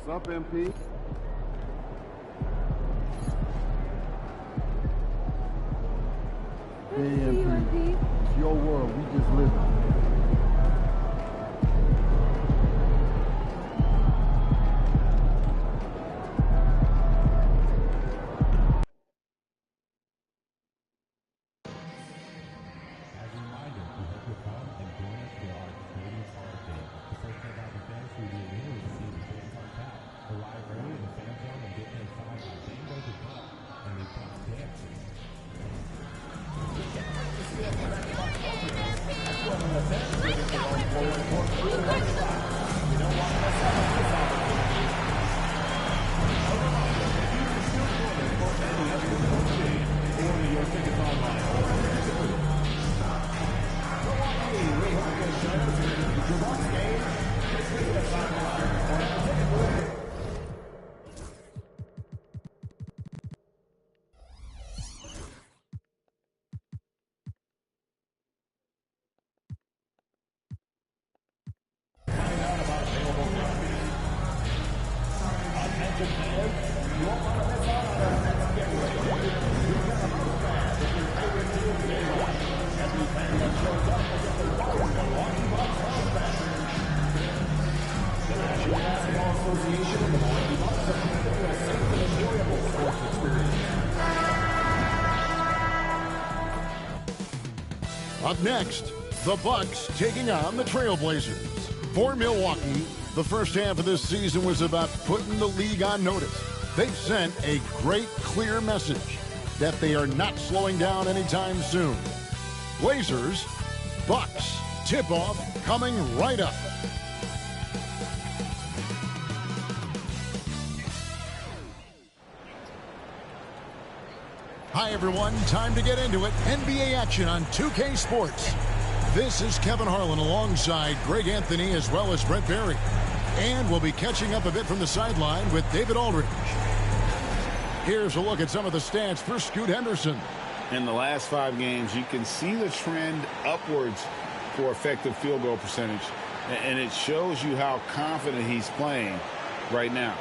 What's up, MP? Hey, MP. It's your world. We just live in. Up next, the Bucks taking on the Trailblazers. For Milwaukee, the first half of this season was about putting the league on notice. They've sent a great, clear message that they are not slowing down anytime soon. Blazers, Bucks, tip-off coming right up. Hi, everyone. Time to get into it. NBA action on 2K Sports. This is Kevin Harlan alongside Greg Anthony as well as Brett Berry. And we'll be catching up a bit from the sideline with David Aldridge. Here's a look at some of the stats for Scoot Henderson. In the last 5 games, you can see the trend upwards for effective field goal percentage. And it shows you how confident he's playing right now.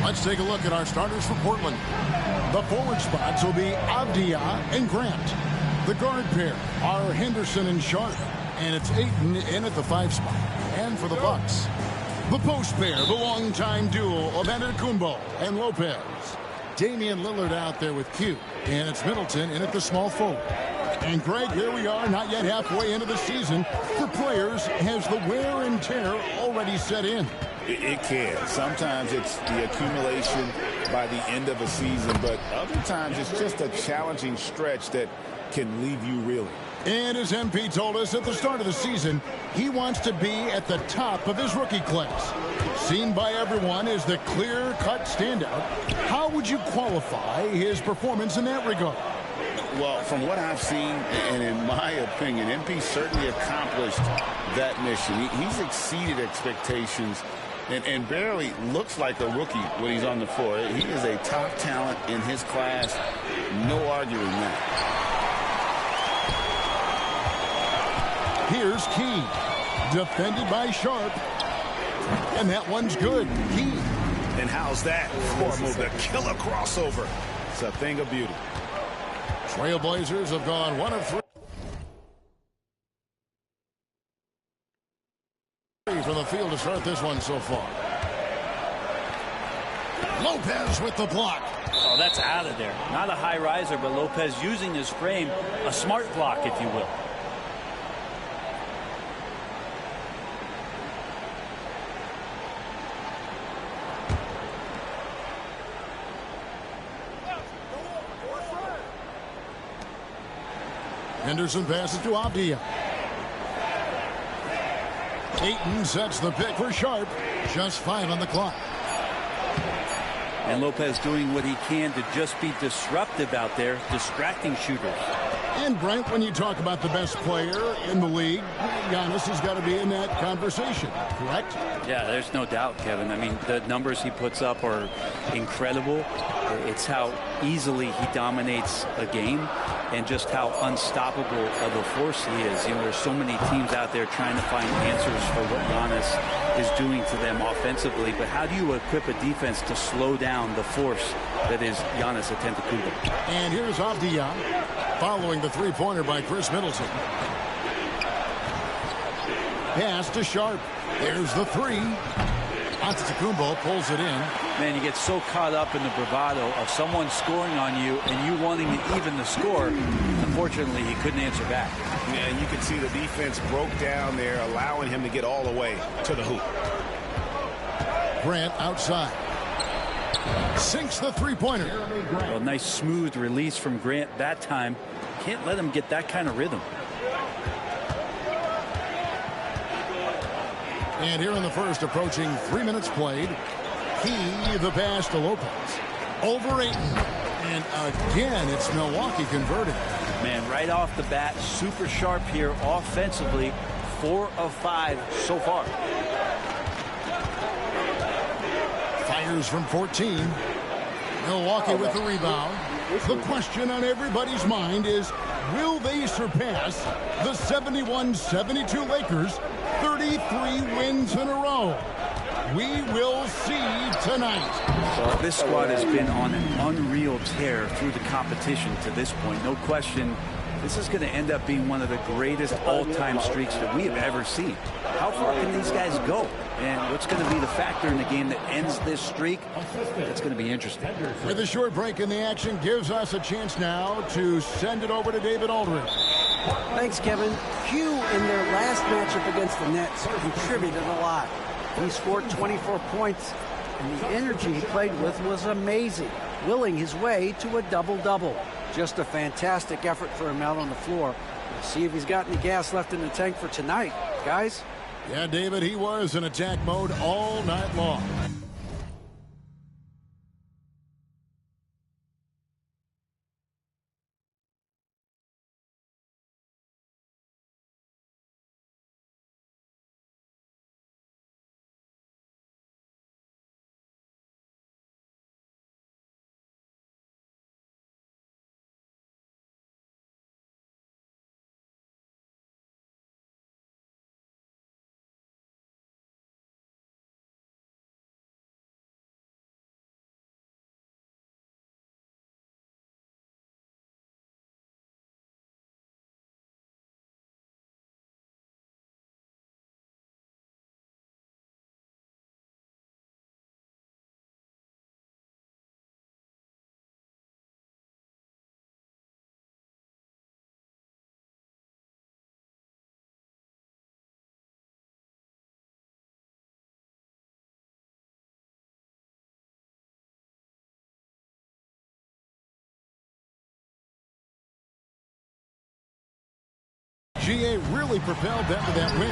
Let's take a look at our starters for Portland. The forward spots will be Avdia and Grant. The guard pair are Henderson and Sharp. And it's Ayton in at the 5 spot. And for the Bucks, the post pair, the longtime duo of Antetokounmpo and Lopez. Damian Lillard out there with Q. And it's Middleton in at the small forward. And Greg, here we are, not yet halfway into the season. For players, has the wear and tear already set in? It can. Sometimes it's the accumulation by the end of a season, but other times it's just a challenging stretch that can leave you reeling. And as MP told us at the start of the season, he wants to be at the top of his rookie class. Seen by everyone as the clear-cut standout, how would you qualify his performance in that regard? Well, from what I've seen, and in my opinion, MP certainly accomplished that mission. He's exceeded expectations and barely looks like a rookie when he's on the floor. He is a top talent in his class. No arguing that. Here's Key. Defended by Sharp. And that one's good. Key. And how's that for a move? The killer crossover. It's a thing of beauty. Trailblazers have gone 1 of 3 from the field to start this one so far. Lopez with the block. Oh, that's out of there. Not a high riser, but Lopez using his frame, a smart block, if you will. Henderson passes to Avdia. Ayton sets the pick for Sharp. Just 5 on the clock. And Lopez doing what he can to just be disruptive out there, distracting shooters. And Brent, when you talk about the best player in the league, Giannis has got to be in that conversation, correct? Yeah, there's no doubt, Kevin. I mean, the numbers he puts up are incredible. It's how easily he dominates a game and just how unstoppable of a force he is. You know, there's so many teams out there trying to find answers for what Giannis is doing to them offensively, but how do you equip a defense to slow down the force that is Giannis Antetokounmpo? And here's Avdija following the three-pointer by Chris Middleton. Pass to Sharp. There's the three. Antetokounmpo pulls it in. Man, you get so caught up in the bravado of someone scoring on you and you wanting to even the score. Unfortunately, he couldn't answer back. Yeah, and you can see the defense broke down there, allowing him to get all the way to the hoop. Grant outside. Sinks the three-pointer. Well, nice smooth release from Grant that time. Can't let him get that kind of rhythm. And here in the first, approaching 3 minutes played, the pass to Lopez. Over Ayton. And again, it's Milwaukee converted. Man, right off the bat, super sharp here offensively. 4 of 5 so far. Fires from 14. Milwaukee with the rebound. The question on everybody's mind is, will they surpass the 71-72 Lakers? 33 wins in a row. We will see tonight. Well, this squad has been on an unreal tear through the competition to this point. No question, this is going to end up being one of the greatest all-time streaks that we have ever seen. How far can these guys go? And what's going to be the factor in the game that ends this streak? That's going to be interesting. With a short break in the action, gives us a chance now to send it over to David Aldridge. Thanks, Kevin. Q in their last matchup against the Nets contributed a lot. He scored 24 points, and the energy he played with was amazing, willing his way to a double-double. Just a fantastic effort for him out on the floor. We'll see if he's got any gas left in the tank for tonight, guys. Yeah, David, he was in attack mode all night long. GA really propelled them to that win.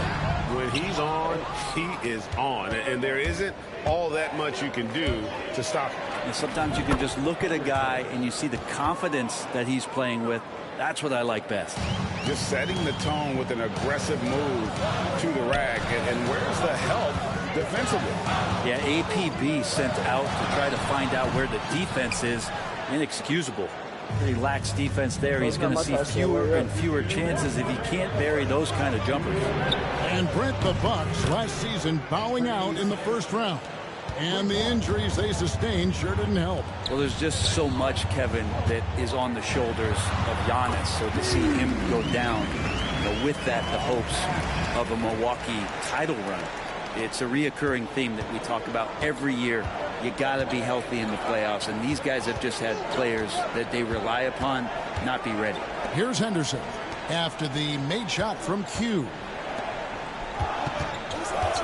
When he's on, he is on. And there isn't all that much you can do to stop him. And sometimes you can just look at a guy and you see the confidence that he's playing with. That's what I like best. Just setting the tone with an aggressive move to the rack. And where's the help defensively? Yeah, APB sent out to try to find out where the defense is. Inexcusable. He lacks defense there. He's going to see fewer and fewer chances if he can't bury those kind of jumpers. And Brent, the Bucks last season bowing out in the first round. And the injuries they sustained sure didn't help. Well, there's just so much, Kevin, that is on the shoulders of Giannis. So to see him go down, with that, the hopes of a Milwaukee title run. It's a reoccurring theme that we talk about every year. You got to be healthy in the playoffs, and these guys have just had players that they rely upon not be ready. Here's Henderson after the made shot from Q.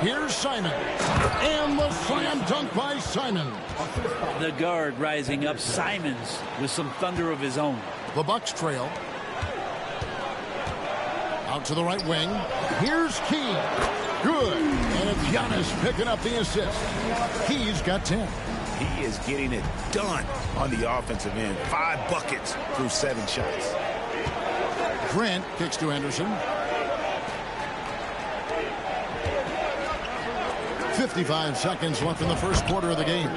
Here's Simon, and the slam dunk by Simon. The guard rising up, Simons, with some thunder of his own. The Bucks trail. Out to the right wing. Here's Key. Good. And it's Giannis picking up the assist. He's got 10. He is getting it done on the offensive end. 5 buckets through 7 shots. Grant kicks to Henderson. 55 seconds left in the first quarter of the game.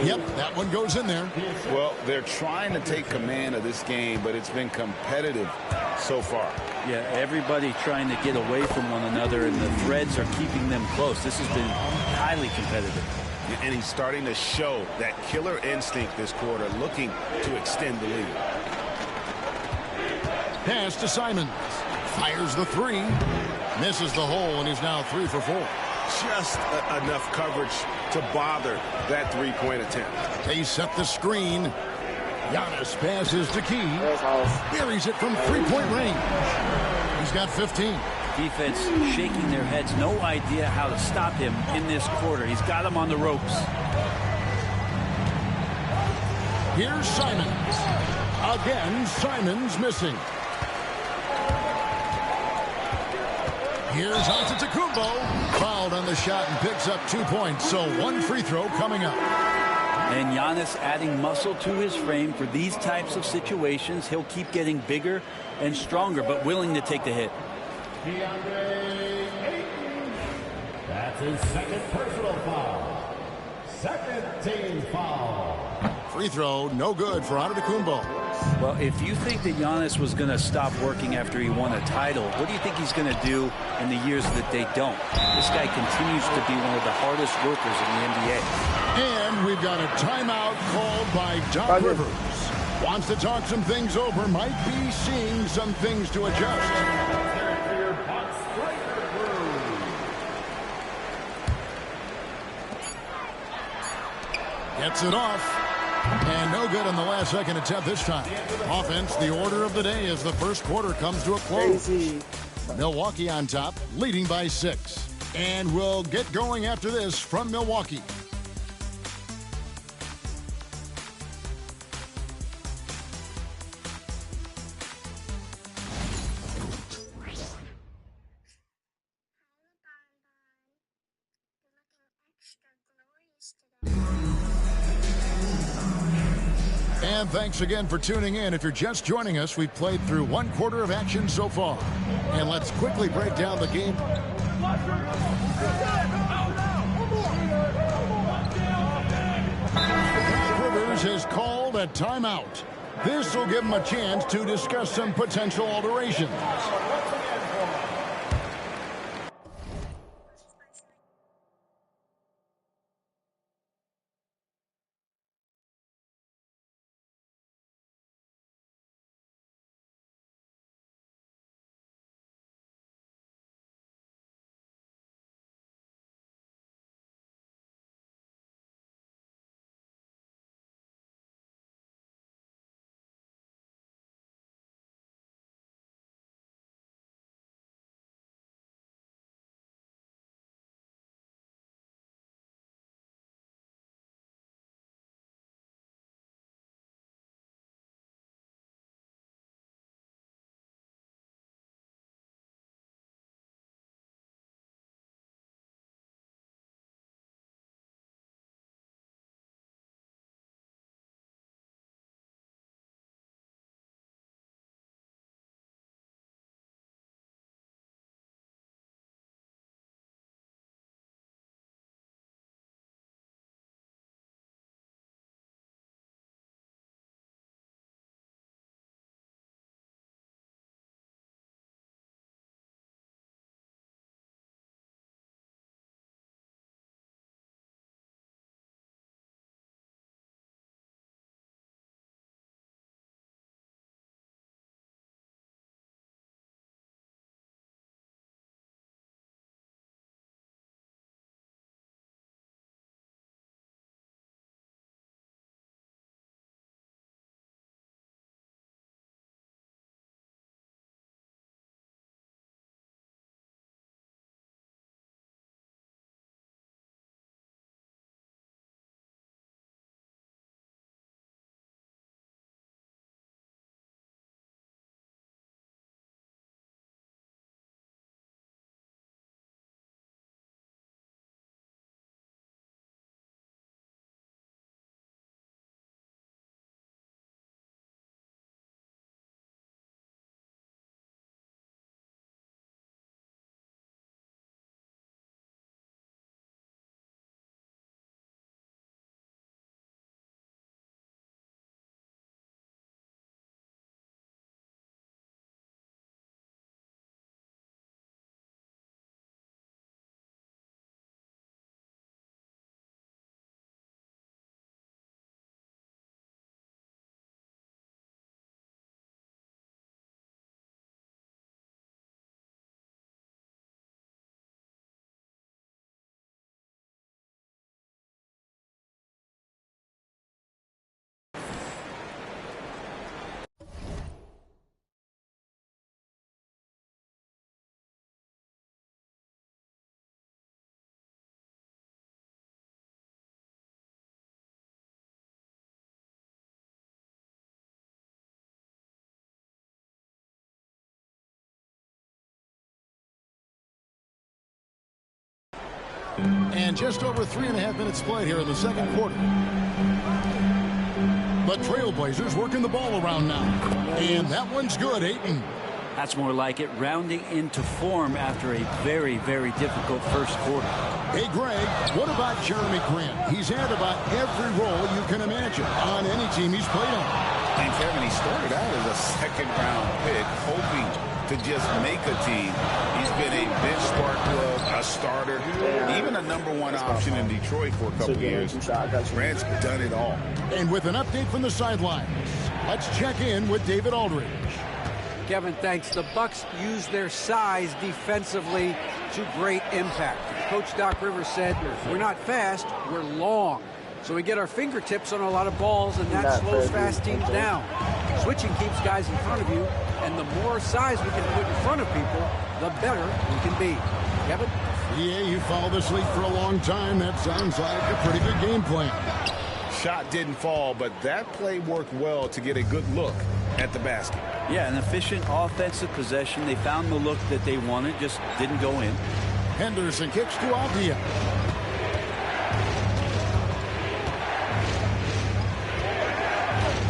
Yep, that one goes in there. Well, they're trying to take command of this game, but it's been competitive so far. Yeah, everybody trying to get away from one another, and the threads are keeping them close. This has been highly competitive. And he's starting to show that killer instinct this quarter, looking to extend the lead. Pass to Simons. Fires the three. Misses the hole, and he's now 3 for 4. Just enough coverage to bother that three-point attempt. They set the screen. Giannis passes to Key. Buries it from three-point range. He's got 15. Defense shaking their heads. No idea how to stop him in this quarter. He's got him on the ropes. Here's Simons. Again, Simons missing. Here's Antetokounmpo. Fouled on the shot and picks up 2 points. So 1 free throw coming up. And Giannis adding muscle to his frame for these types of situations. He'll keep getting bigger and stronger, but willing to take the hit. That's his second personal foul. Second team foul. Free throw, no good for Antetokounmpo. Well, if you think that Giannis was going to stop working after he won a title, what do you think he's going to do in the years that they don't? This guy continues to be one of the hardest workers in the NBA. And we've got a timeout called by Doc Rivers. Wants to talk some things over, might be seeing some things to adjust. Gets it off. And no good on the last second attempt this time. Offense, the order of the day as the first quarter comes to a close. Milwaukee on top, leading by 6. And we'll get going after this from Milwaukee. And thanks again for tuning in. If you're just joining us, we've played through 1 quarter of action so far. And let's quickly break down the game. Rivers has called a timeout. This will give him a chance to discuss some potential alterations. And just over 3.5 minutes played here in the second quarter. The Trailblazers working the ball around now. And that one's good, Ayton. That's more like it, rounding into form after a very, very difficult first quarter. Hey, Greg, what about Jeremy Grant? He's had about every role you can imagine on any team he's played on. And Kevin, he started out as a second-round pick, hoping to just make a team. He's been a bench spark plug, a starter, even a #1 option in Detroit for a couple of years. Grant's done it all. And with an update from the sidelines, let's check in with David Aldridge. Kevin, thanks. The Bucks use their size defensively to great impact. Coach Doc Rivers said, we're not fast, we're long. So we get our fingertips on a lot of balls, and that slows fast teams down. Switching keeps guys in front of you, and the more size we can put in front of people, the better we can be. Kevin? Yeah, you followed this league for a long time. That sounds like a pretty good game plan. Shot didn't fall, but that play worked well to get a good look at the basket. Yeah, an efficient offensive possession. They found the look that they wanted, just didn't go in. Henderson kicks to Avdia.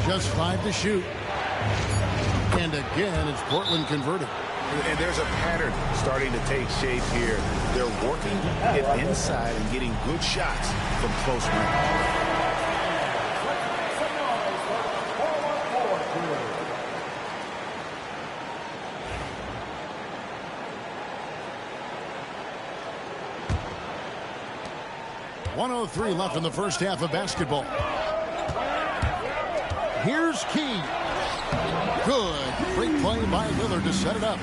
Just 5 to shoot. And again, it's Portland converted. And there's a pattern starting to take shape here. They're working it inside and getting good shots from close range. .103 left in the first half of basketball. Here's Key. Good. Great play by Lillard to set it up.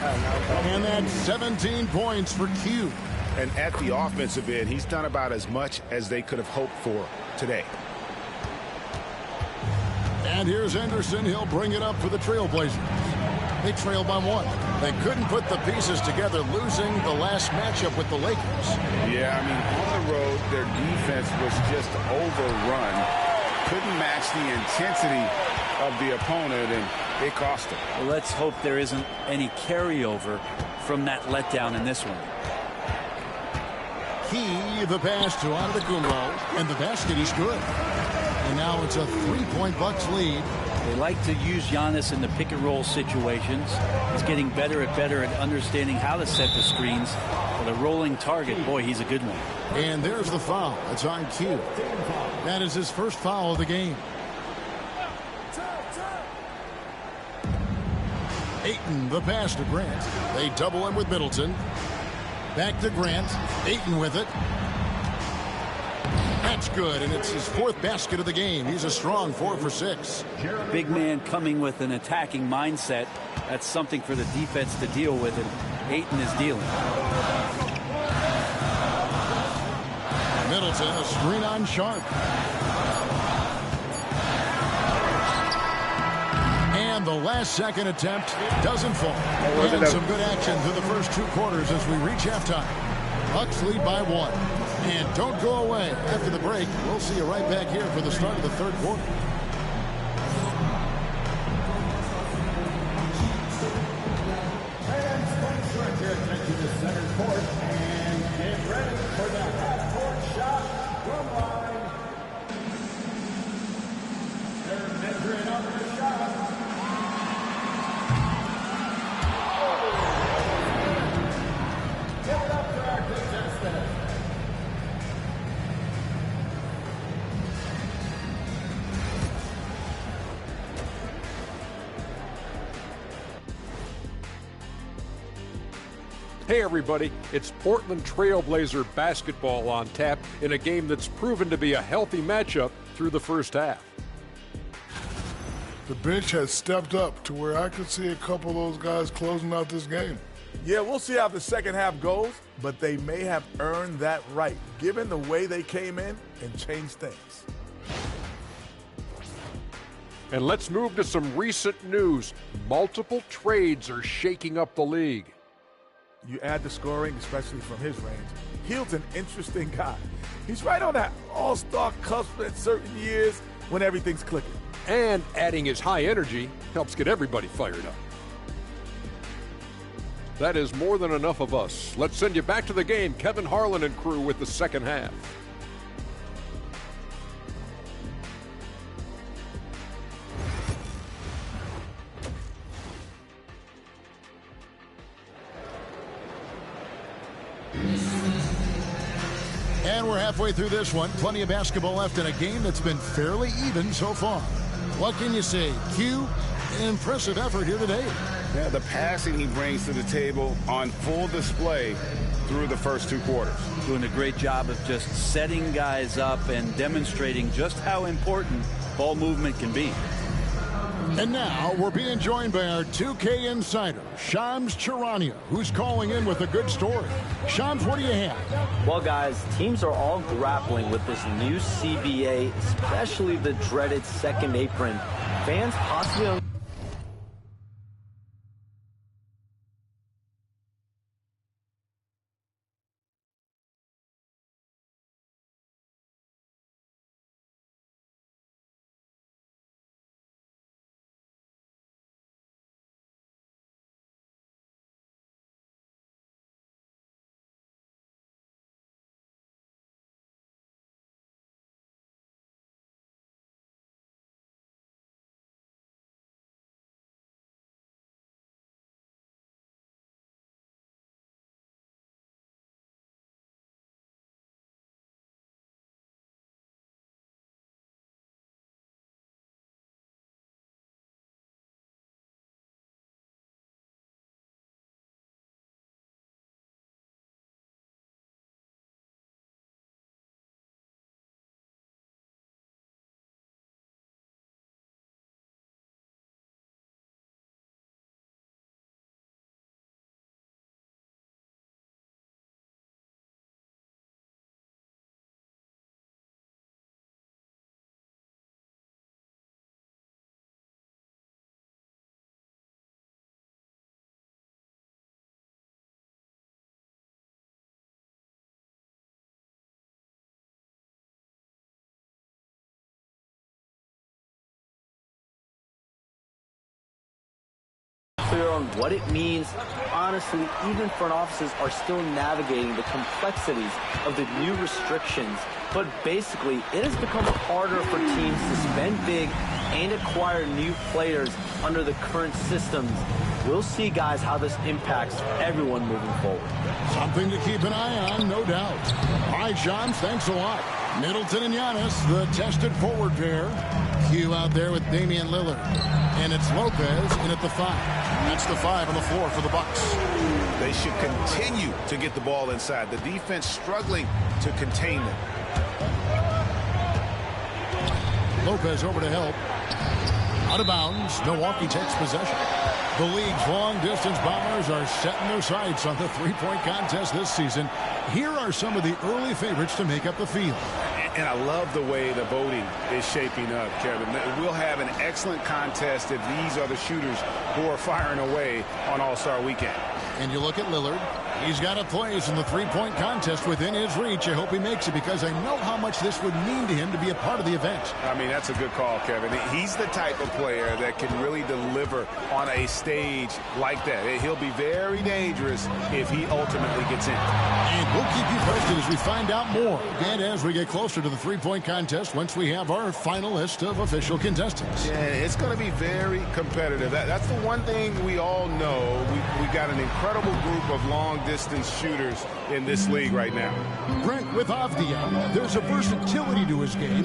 And that's 17 points for Q. And at the offensive end, he's done about as much as they could have hoped for today. And here's Henderson. He'll bring it up for the Trailblazers. They trail by 1. They couldn't put the pieces together, losing the last matchup with the Lakers. Yeah, I mean, on the road, their defense was just overrun. Couldn't match the intensity of the opponent, and it cost them. Well, let's hope there isn't any carryover from that letdown in this one. Key, the pass to Antetokounmpo, and the basket is good. And now it's a 3-point Bucks lead. They like to use Giannis in the pick-and-roll situations. He's getting better at understanding how to set the screens. For the rolling target, boy, he's a good one. And there's the foul. It's on Q. That is his first foul of the game. Ayton, the pass to Grant. They double him with Middleton. Back to Grant. Ayton with it. That's good, and it's his 4th basket of the game. He's a strong 4 for 6. Big man coming with an attacking mindset. That's something for the defense to deal with, and Ayton is dealing. Middleton, a screen on Sharp. And the last-second attempt doesn't fall. And some good action through the first 2 quarters as we reach halftime. Bucks lead by 1. And don't go away. After the break, we'll see you right back here for the start of the third quarter. Get to the center court and get ready for the half-court shot from line. They're measuring up the shot. Give it up for our contestant. Hey everybody, it's Portland Trailblazer basketball on tap in a game that's proven to be a healthy matchup through the first half. The bench has stepped up to where I could see a couple of those guys closing out this game. Yeah, we'll see how the second half goes, but they may have earned that right, given the way they came in and changed things. And let's move to some recent news. Multiple trades are shaking up the league. You add the scoring, especially from his range. Hield's an interesting guy. He's right on that all-star cusp at certain years when everything's clicking. And adding his high energy helps get everybody fired up. That is more than enough of us. Let's send you back to the game. Kevin Harlan and crew with the second half. And we're halfway through this one. Plenty of basketball left in a game that's been fairly even so far. What can you say? Q, impressive effort here today. Yeah, the passing he brings to the table on full display through the first 2 quarters. Doing a great job of just setting guys up and demonstrating just how important ball movement can be. And now we're being joined by our 2K insider, Shams Charania, who's calling in with a good story. Shams, what do you have? Well, guys, teams are all grappling with this new CBA, especially the dreaded second apron. Fans possibly clear on what it means. Honestly, even front offices are still navigating the complexities of the new restrictions. But basically, it has become harder for teams to spend big and acquire new players under the current systems. We'll see, guys, how this impacts everyone moving forward. Something to keep an eye on, no doubt. All right, Shams, thanks a lot. Middleton and Giannis, the tested forward pair. Q out there with Damian Lillard. And it's Lopez in at the 5. That's the 5 on the floor for the Bucks. They should continue to get the ball inside. The defense struggling to contain them. Lopez over to help. Out of bounds. Milwaukee takes possession. The league's long-distance bombers are setting their sights on the three-point contest this season. Here are some of the early favorites to make up the field. And I love the way the voting is shaping up, Kevin. We'll have an excellent contest if these are the shooters who are firing away on All-Star Weekend. And you look at Lillard. He's got a place in the three-point contest within his reach. I hope he makes it because I know how much this would mean to him to be a part of the event. I mean, that's a good call, Kevin. He's the type of player that can really deliver on a stage like that. He'll be very dangerous if he ultimately gets in. And we'll keep you posted as we find out more. And as we get closer to the three-point contest, once we have our final list of official contestants. Yeah, it's going to be very competitive. That's the one thing we all know. We've got an incredible group of long-distance shooters in this league right now. Brent, with Avdia, there's a versatility to his game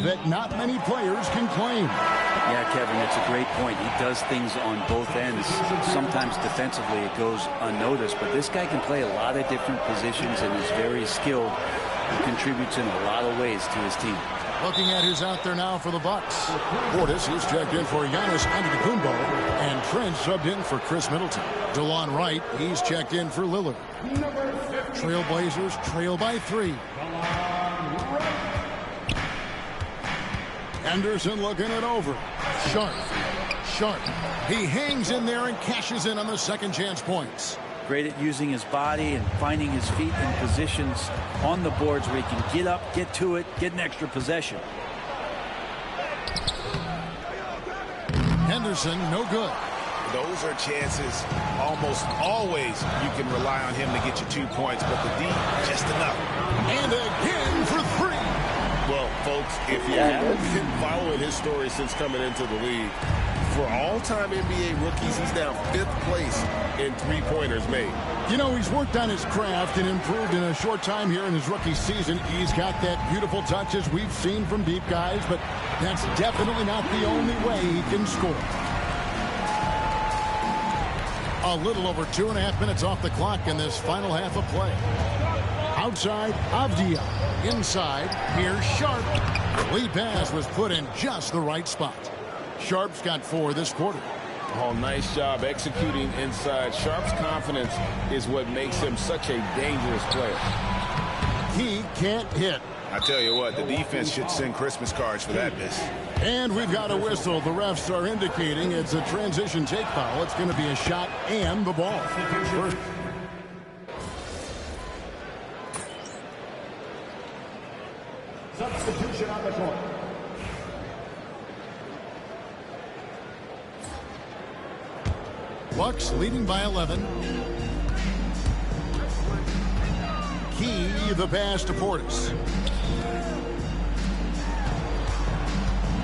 that not many players can claim. Yeah, Kevin, it's a great point. He does things on both ends. Sometimes defensively it goes unnoticed, but this guy can play a lot of different positions and is very skilled. He contributes in a lot of ways to his team. Looking at who's out there now for the Bucks. Portis, he's checked in for Giannis Antetokounmpo, and Trent subbed in for Chris Middleton. DeLon Wright, he's checked in for Lillard. Trailblazers trail by 3. Anderson looking it over. Sharp. He hangs in there and cashes in on the second chance points. Great at using his body and finding his feet in positions on the boards where he can get up, get to it, get an extra possession. Henderson, no good. those are chances almost always you can rely on him to get you 2 points, but the D, just enough. And again for 3. Well, folks, if you haven't been following his story since coming into the league, for all-time NBA rookies, he's now 5th place in three-pointers made. You know, he's worked on his craft and improved in a short time here in his rookie season. He's got that beautiful touch as we've seen from deep guys, but that's definitely not the only way he can score. A little over 2.5 minutes off the clock in this final half of play. Outside, Avdia. Inside, here's Sharp. The lead pass was put in just the right spot. Sharp's got 4 this quarter. Oh, nice job executing inside. Sharp's confidence is what makes him such a dangerous player. He can't hit. I tell you what, the defense should send Christmas cards for that miss. And we've got a whistle. The refs are indicating it's a transition take foul. It's going to be a shot and the ball. First. Substitution on the court. Bucks leading by 11. Key the pass to Portis.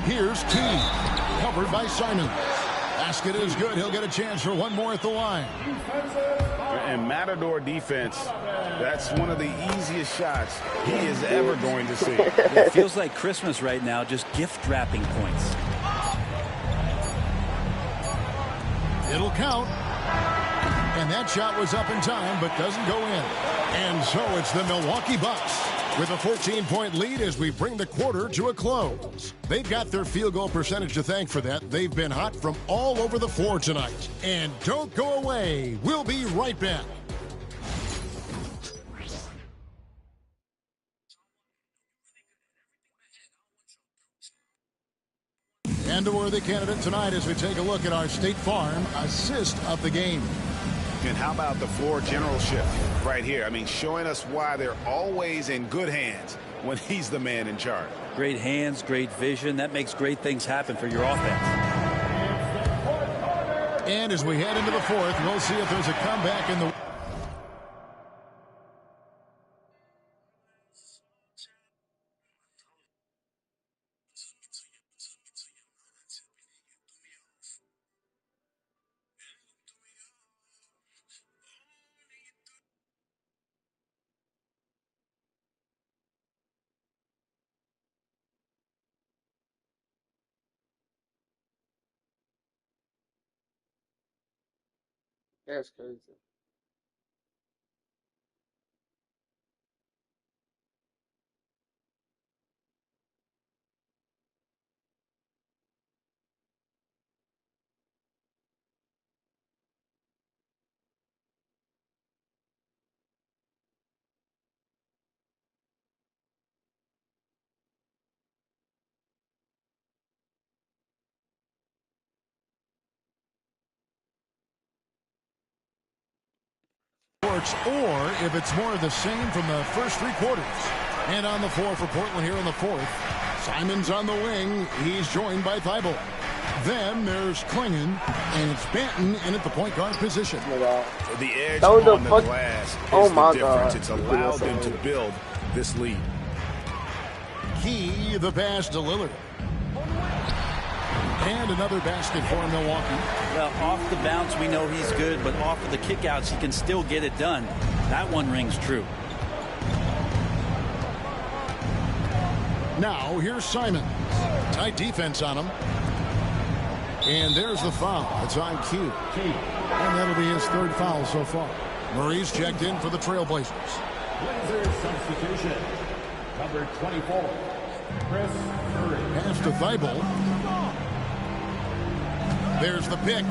Here's Key, covered by Simon. Basket is good. He'll get a chance for one more at the line. And Matador defense, that's one of the easiest shots he is ever going to see. It feels like Christmas right now, just gift wrapping points. It'll count. And that shot was up in time, but doesn't go in. And so it's the Milwaukee Bucks with a 14-point lead as we bring the quarter to a close. They've got their field goal percentage to thank for that. They've been hot from all over the floor tonight. And don't go away. We'll be right back. And a worthy candidate tonight as we take a look at our State Farm assist of the game. And how about the floor generalship right here? I mean, showing us why they're always in good hands when he's the man in charge. Great hands, great vision. That makes great things happen for your offense. And as we head into the fourth, we'll see if there's a comeback in the... That's crazy. Or if it's more of the same from the first 3 quarters. And on the floor for Portland here in the fourth. Simon's on the wing. He's joined by Thibault. Then there's Klingon, and it's Banton in at the point guard position. The edge on the glass is the difference. It's allowed them to build this lead. Key the pass to Lillard. And another basket for Milwaukee. Well, off the bounce, we know he's good, but off of the kickouts, he can still get it done. That one rings true. Now, here's Simon. Tight defense on him. And there's the foul. It's on Q. And that'll be his 3rd foul so far. Murray's checked in for the Trailblazers. Blazers substitution. Number 24, Chris Murray. Pass to Thibault. There's the pick.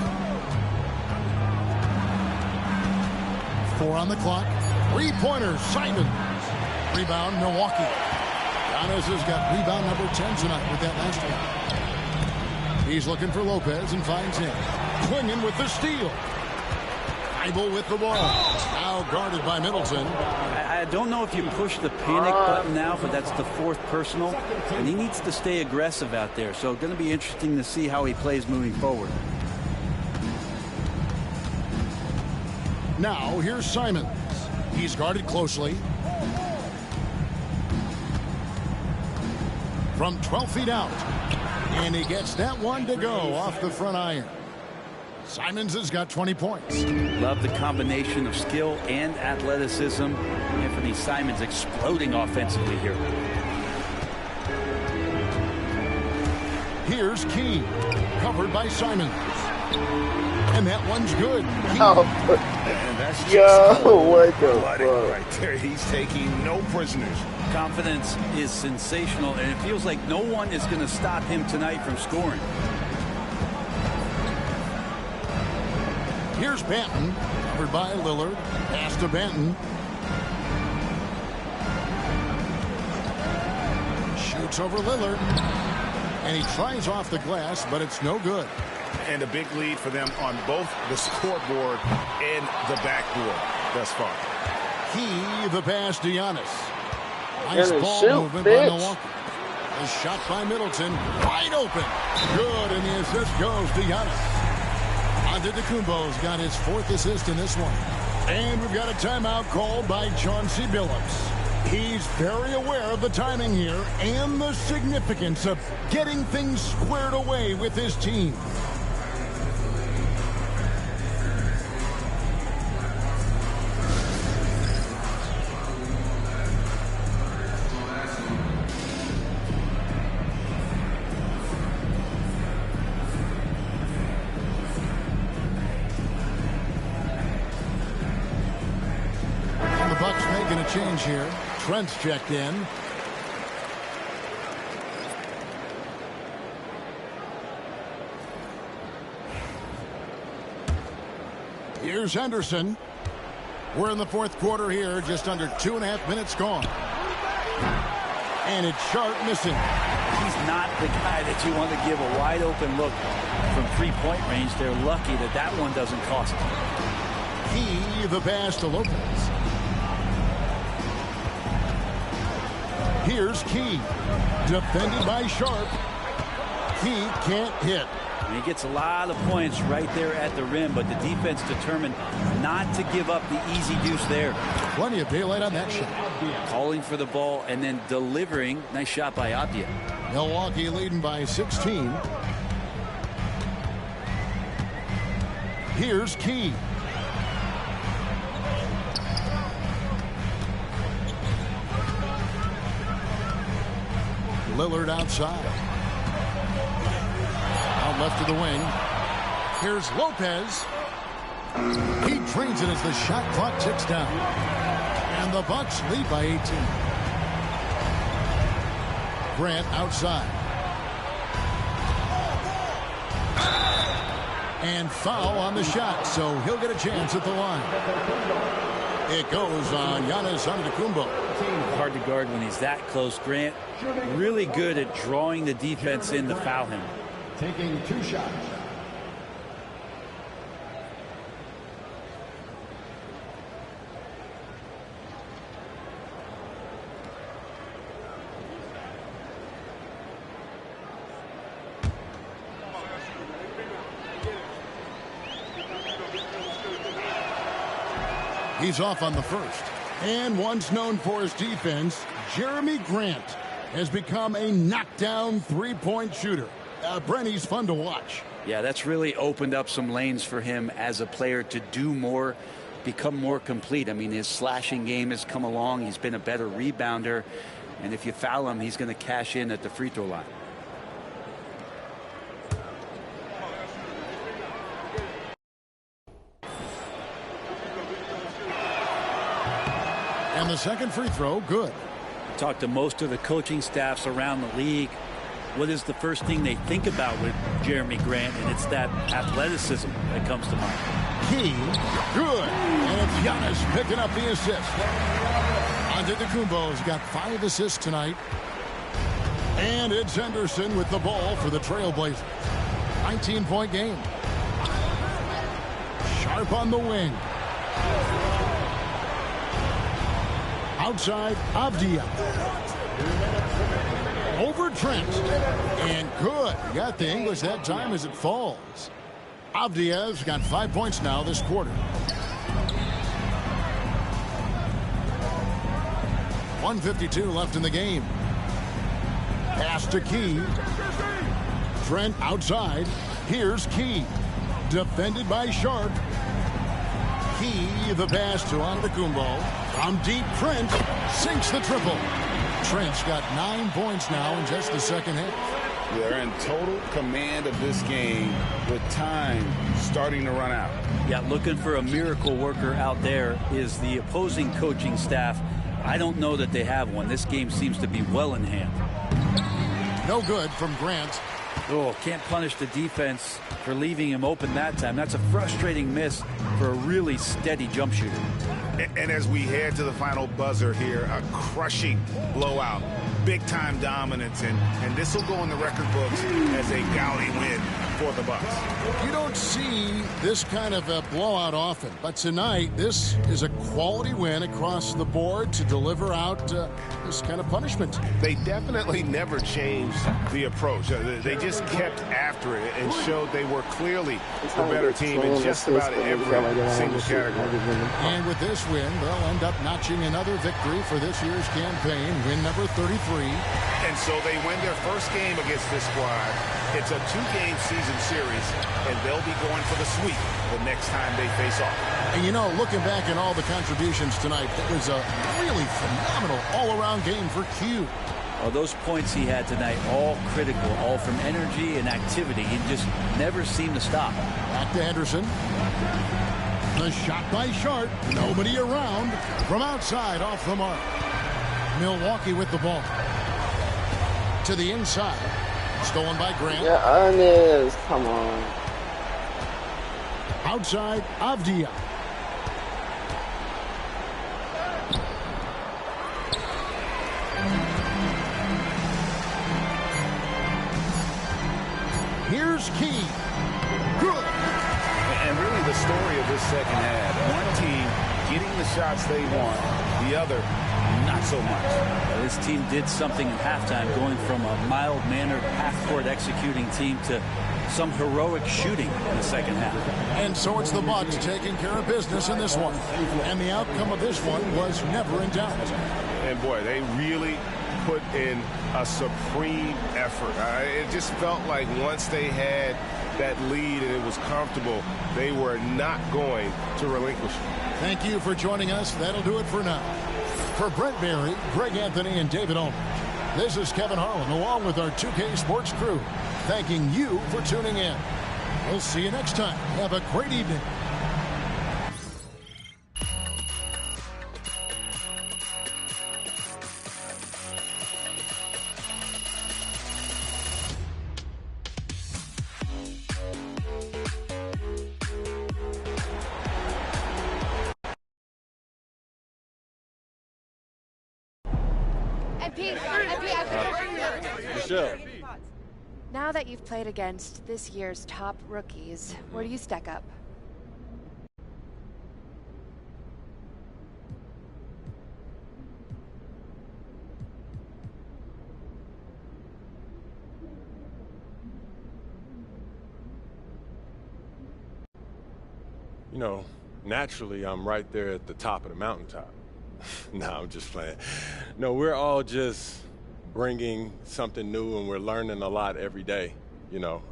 4 on the clock. 3-pointer, Simon. Rebound, Milwaukee. Giannis has got rebound number 10 tonight with that last one. He's looking for Lopez and finds him. Klingon with the steal. Thibault with the ball. Now guarded by Middleton. I don't know if you push the panic button now, but that's the 4th personal, and he needs to stay aggressive out there. So going to be interesting to see how he plays moving forward. Now here's Simons. He's guarded closely. From 12 feet out. And he gets that one to go off the front iron. Simons has got 20 points. Love the combination of skill and athleticism. Anthony Simons exploding offensively here. Here's Key, covered by Simons. And that one's good. And that's just what the fuck? right there. He's taking no prisoners. Confidence is sensational, and it feels like no one is going to stop him tonight from scoring. Here's Banton, covered by Lillard. Pass to Banton. Shoots over Lillard. And he tries off the glass, but it's no good. And a big lead for them on both the scoreboard and the backboard thus far. He, the pass to Giannis. Nice ball movement by Milwaukee. A shot by Middleton. Wide open. Good, and the assist goes to Giannis. Antetokounmpo's got his 4th assist in this one. And we've got a timeout called by Chauncey Billups. He's very aware of the timing here and the significance of getting things squared away with his team. Change here. Trent's checked in. Here's Henderson. We're in the 4th quarter here. Just under 2.5 minutes gone. And it's Sharp missing. He's not the guy that you want to give a wide open look from 3-point range. They're lucky that that one doesn't cost them. He, the pass to Lopez. Here's Key, defended by Sharp. Key can't hit. He gets a lot of points right there at the rim, but the defense determined not to give up the easy deuce there. Plenty of daylight on that shot. Calling for the ball and then delivering. Nice shot by Abdia. Milwaukee leading by 16. Here's Key. Lillard outside. Out left to the wing. Here's Lopez. He drains it as the shot clock ticks down. And the Bucks lead by 18. Grant outside. And foul on the shot, so he'll get a chance at the line. It goes on Giannis Antetokounmpo. Hard to guard when he's that close. Grant really good at drawing the defense in to foul him. Taking 2 shots. He's off on the first. And once known for his defense, Jeremy Grant has become a knockdown 3-point shooter. Brent, he's fun to watch. Yeah, that's really opened up some lanes for him as a player to do more, become more complete. I mean, his slashing game has come along. He's been a better rebounder. And if you foul him, he's going to cash in at the free throw line. And the second free throw, good. Talked to most of the coaching staffs around the league. What is the first thing they think about with Jeremy Grant? And it's that athleticism that comes to mind. Key, good. And it's Giannis picking up the assist. Antetokounmpo's got 5 assists tonight. And it's Henderson with the ball for the Trailblazers. 19-point game. Sharp on the wing. Outside, Avdia. Over Trent. And good. Got the English that time as it falls. Avdia's got 5 points now this quarter. 1:52 left in the game. Pass to Key. Trent outside. Here's Key. Defended by Sharp. Key, the pass to Antetokounmpo. From deep, Trent sinks the triple. Trent's got 9 points now in just the second half. They're in total command of this game with time starting to run out. Yeah, looking for a miracle worker out there is the opposing coaching staff. I don't know that they have one. This game seems to be well in hand. No good from Grant. Oh, can't punish the defense for leaving him open that time. That's a frustrating miss for a really steady jump shooter. And as we head to the final buzzer here, a crushing blowout, big-time dominance, and this will go in the record books as a gaudy win for the Bucks. You don't see this kind of a blowout often, but tonight this is a quality win across the board to deliver out this kind of punishment. They definitely never changed the approach. They just kept after it and showed they were clearly the better team in just about every single category. And with this win, they'll end up notching another victory for this year's campaign, win number 33. And so they win their first game against this squad. It's a 2-game season series, and they'll be going for the sweep the next time they face off. And you know, looking back at all the contributions tonight, it was a really phenomenal all-around game for Q. Well, those points he had tonight, all critical, all from energy and activity. He just never seemed to stop. Back to Henderson. The shot by Sharp. Nobody around. From outside, off the mark. Milwaukee with the ball. To the inside. Stolen by Grant. Yeah, Ernest, come on. Outside, Avdia. Here's Key. Good. And really the story of this second half, one team getting the shots they want, the other not so much. This team did something in halftime, going from a mild-mannered half-court executing team to some heroic shooting in the second half. And so it's the Bucks taking care of business in this one. And the outcome of this one was never in doubt. And boy, they really put in a supreme effort. It just felt like once they had that lead and it was comfortable, they were not going to relinquish it. Thank you for joining us. That'll do it for now. For Brent Barry, Greg Anthony, and David Ulmer, this is Kevin Harlan along with our 2K Sports crew, thanking you for tuning in. We'll see you next time. Have a great evening. Michelle. Now that you've played against this year's top rookies, where do you stack up? You know, naturally, I'm right there at the top of the mountaintop. No, I'm just playing. No, we're all just bringing something new, and we're learning a lot every day. You know,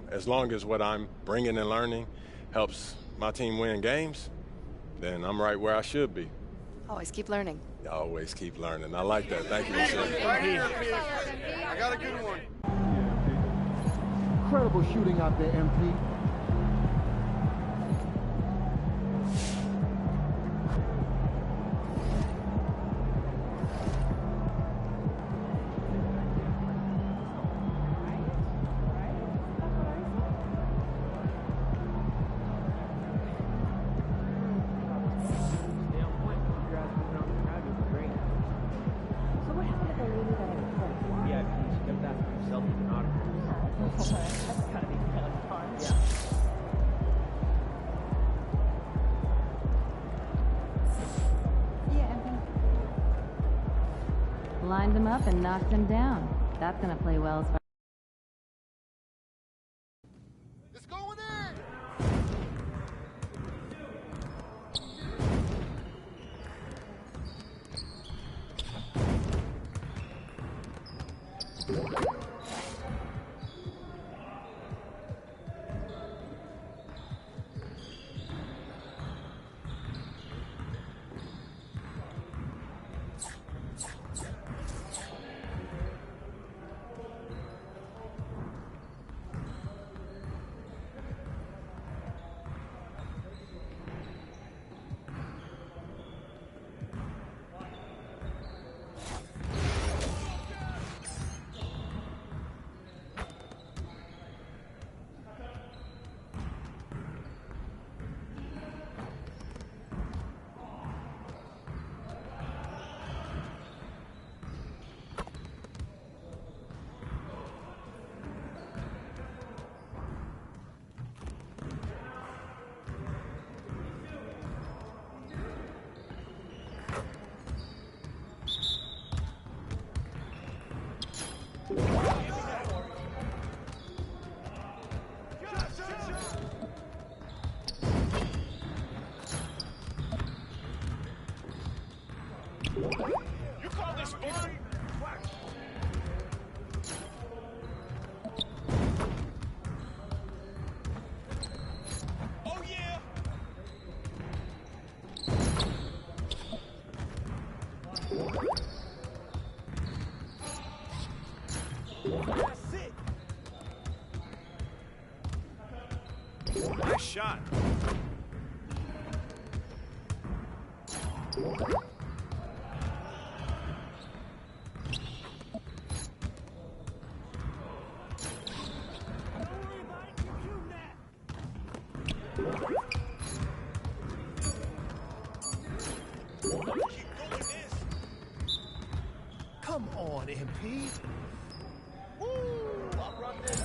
as long as what I'm bringing and learning helps my team win games, then I'm right where I should be. Always keep learning. Always keep learning. I like that. Thank you, Michelle. I got a good one. Incredible shooting out there, MP. Lined them up and knocked them down. That's going to play well as far That's it. Nice shot. Come on, MP. Woo! I run this.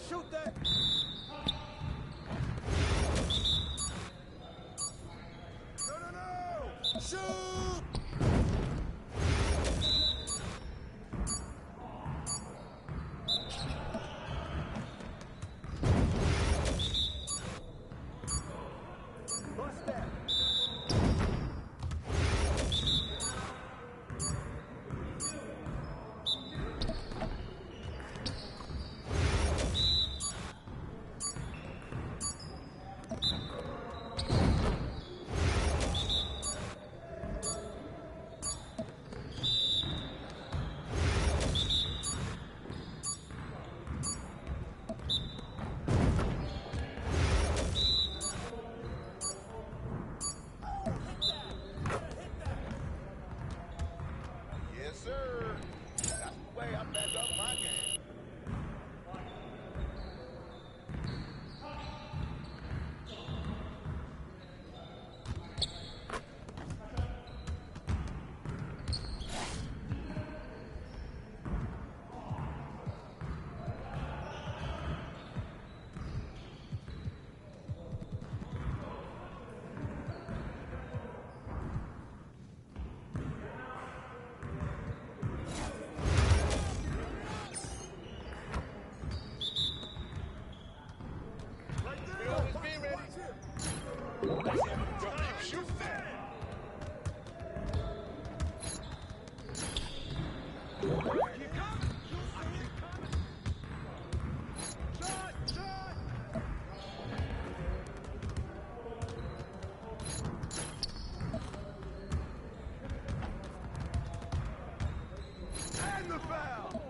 Shoot that. No. Shoot. Bust that. Yes, sir. That's the way I back up my game. And the foul.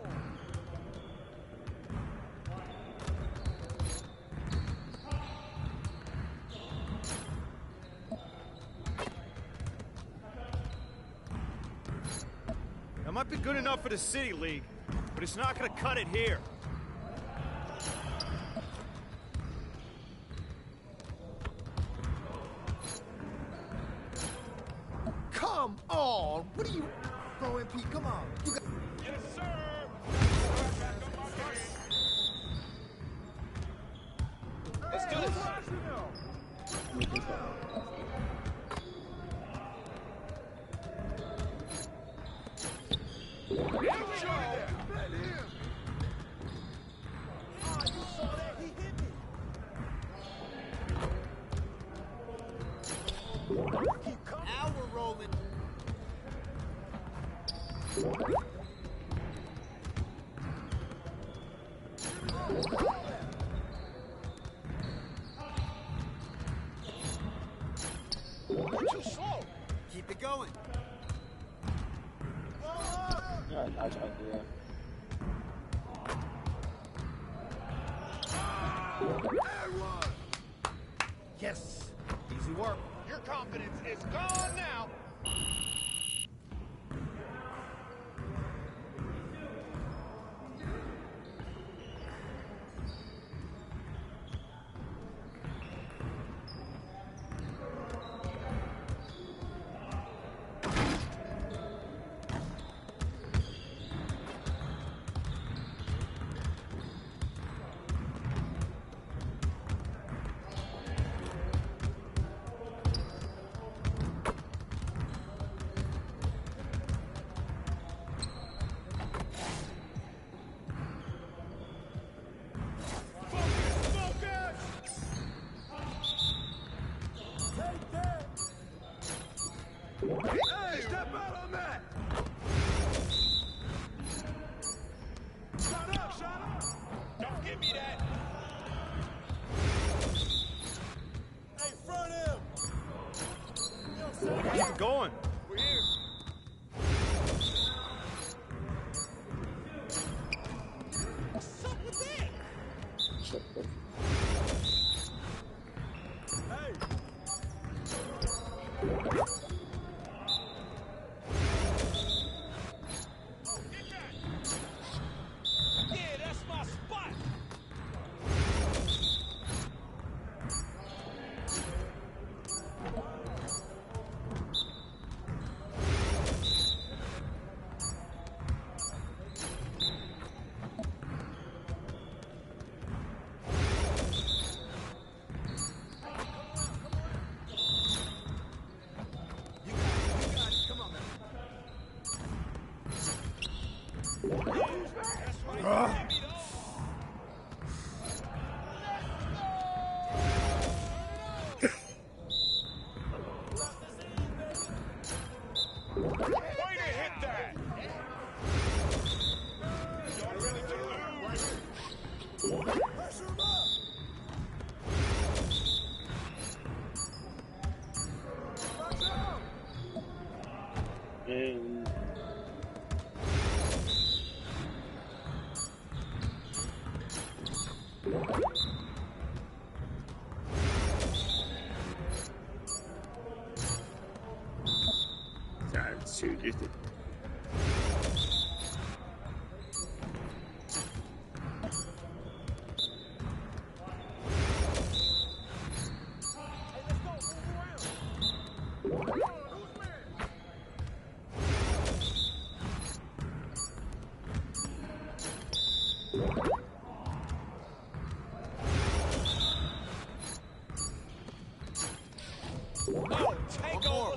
That might be good enough for the City League, but it's not going to cut it here. Come on. What are you... Bro, MP, come on. You got... Yes, sir. Let's do this. Now we're rolling. Get going. Yeah, I tried to do that. Yes. Easy work. Your confidence is gone now. Hey, step out on that! Shut up! Don't give me that! Hey, front him! Keep it going. We're here. What's up with that? Yeah, that's my spot.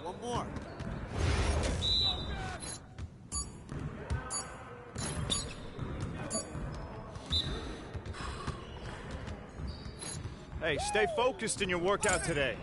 One more. Hey, stay focused in your workout today.